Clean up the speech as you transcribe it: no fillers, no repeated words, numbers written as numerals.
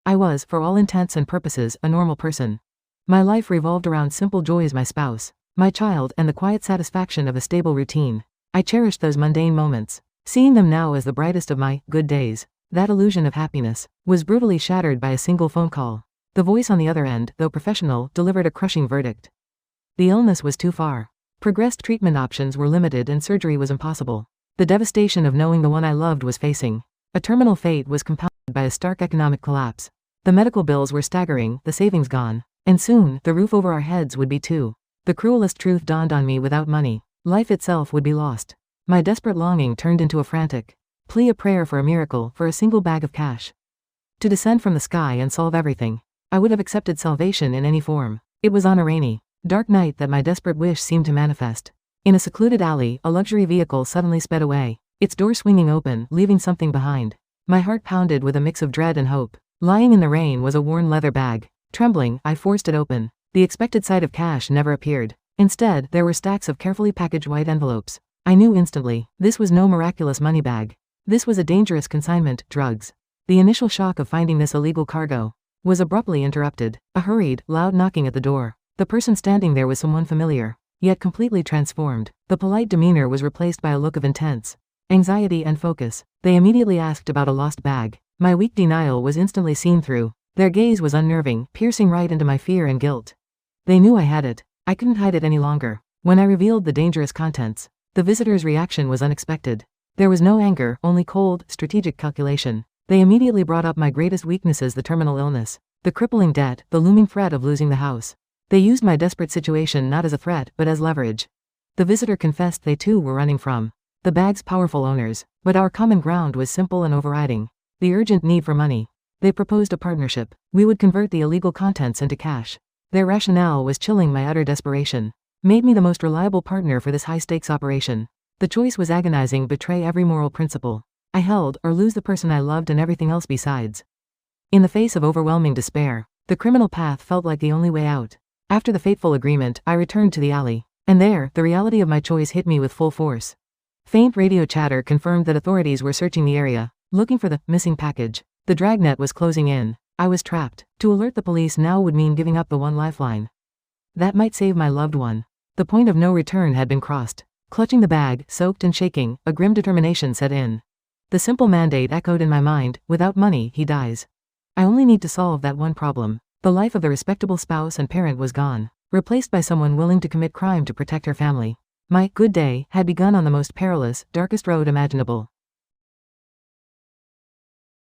I was, for all intents and purposes, a normal person. My life revolved around simple joys: my spouse, my child, and the quiet satisfaction of a stable routine. I cherished those mundane moments, seeing them now as the brightest of my good days. That illusion of happiness was brutally shattered by a single phone call. The voice on the other end, though professional, delivered a crushing verdict. The illness was too far. Progressed treatment options were limited and surgery was impossible. The devastation of knowing the one I loved was facing a terminal fate was compounded by a stark economic collapse. The medical bills were staggering, the savings gone, and soon, the roof over our heads would be too. The cruelest truth dawned on me: without money, life itself would be lost. My desperate longing turned into a frantic plea, a prayer for a miracle, for a single bag of cash to descend from the sky and solve everything. I would have accepted salvation in any form. It was on a rainy, dark night that my desperate wish seemed to manifest. In a secluded alley, a luxury vehicle suddenly sped away, its door swinging open, leaving something behind. My heart pounded with a mix of dread and hope. Lying in the rain was a worn leather bag. Trembling, I forced it open. The expected sight of cash never appeared. Instead, there were stacks of carefully packaged white envelopes. I knew instantly, this was no miraculous money bag. This was a dangerous consignment: drugs. The initial shock of finding this illegal cargo was abruptly interrupted. A hurried, loud knocking at the door. The person standing there was someone familiar, yet completely transformed. The polite demeanor was replaced by a look of intense anxiety and focus. They immediately asked about a lost bag. My weak denial was instantly seen through. Their gaze was unnerving, piercing right into my fear and guilt. They knew I had it. I couldn't hide it any longer. When I revealed the dangerous contents, the visitor's reaction was unexpected. There was no anger, only cold, strategic calculation. They immediately brought up my greatest weaknesses: the terminal illness, the crippling debt, the looming threat of losing the house. They used my desperate situation not as a threat, but as leverage. The visitor confessed they too were running from the bag's powerful owners, but our common ground was simple and overriding: the urgent need for money. They proposed a partnership. We would convert the illegal contents into cash. Their rationale was chilling. My utter desperation made me the most reliable partner for this high-stakes operation. The choice was agonizing: betray every moral principle I held, or lose the person I loved and everything else besides. In the face of overwhelming despair, the criminal path felt like the only way out. After the fateful agreement, I returned to the alley, and there, the reality of my choice hit me with full force. Faint radio chatter confirmed that authorities were searching the area, looking for the missing package. The dragnet was closing in. I was trapped. To alert the police now would mean giving up the one lifeline that might save my loved one. The point of no return had been crossed. Clutching the bag, soaked and shaking, a grim determination set in. The simple mandate echoed in my mind: without money, he dies. I only need to solve that one problem. The life of the respectable spouse and parent was gone, replaced by someone willing to commit crime to protect her family. My good day had begun on the most perilous, darkest road imaginable.